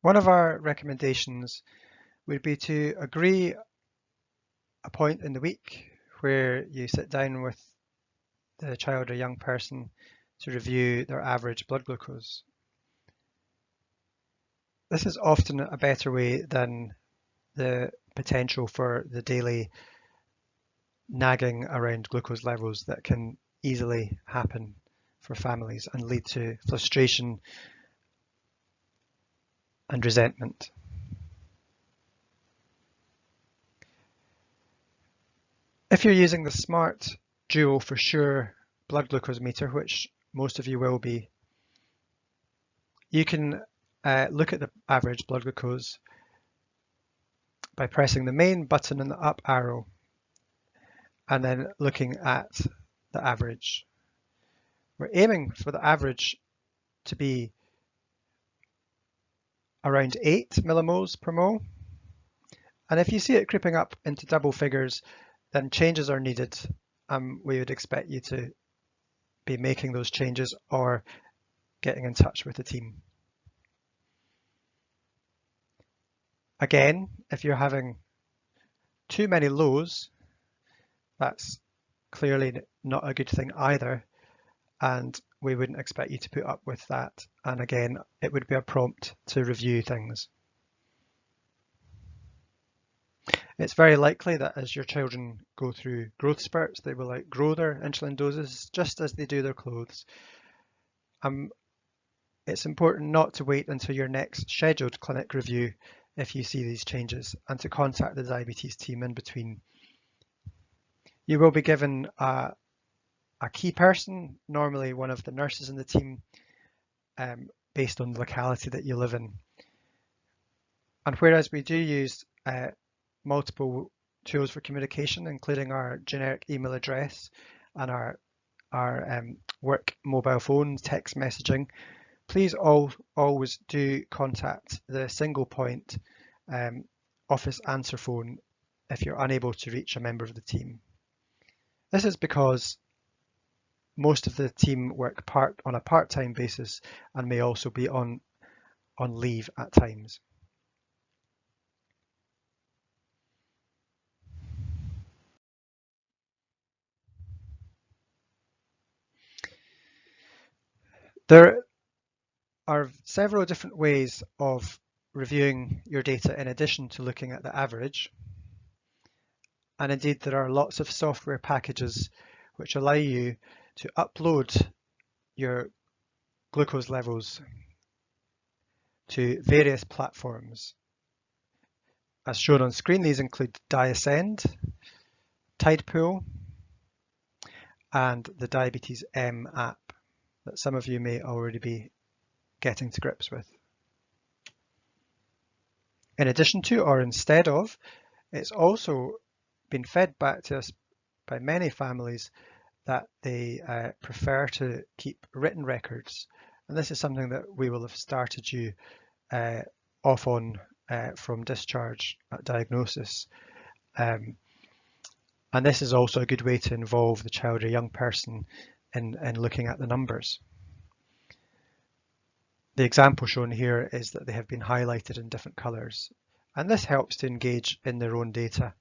One of our recommendations would be to agree a point in the week where you sit down with the child or young person to review their average blood glucose. This is often a better way than the potential for the daily nagging around glucose levels that can easily happen for families and lead to frustration and resentment. If you're using the Smart Duo for Sure blood glucose meter, which most of you will be, you can look at the average blood glucose by pressing the main button and the up arrow and then looking at the average. We're aiming for the average to be around 8 millimoles per mole. And if you see it creeping up into double figures, then changes are needed. We would expect you to be making those changes or getting in touch with the team. Again, if you're having too many lows, that's clearly not a good thing either, and we wouldn't expect you to put up with that. And again, it would be a prompt to review things. It's very likely that as your children go through growth spurts, they will outgrow their insulin doses just as they do their clothes. It's important not to wait until your next scheduled clinic review if you see these changes, and to contact the diabetes team in between. You will be given a key person, normally one of the nurses in the team, based on the locality that you live in. And whereas we do use multiple tools for communication, including our generic email address and our work mobile phone text messaging, please always do contact the single point office answer phone if you're unable to reach a member of the team. This is because most of the team work on a part-time basis and may also be on leave at times. There are several different ways of reviewing your data in addition to looking at the average. And indeed, there are lots of software packages which allow you to upload your glucose levels to various platforms. As shown on screen, these include Diasend, Tidepool, and the Diabetes M app that some of you may already be getting to grips with. In addition to, or instead of, it's also been fed back to us by many families that they prefer to keep written records. And this is something that we will have started you off on from discharge at diagnosis. And this is also a good way to involve the child or young person in looking at the numbers. The example shown here is that they have been highlighted in different colours, and this helps to engage in their own data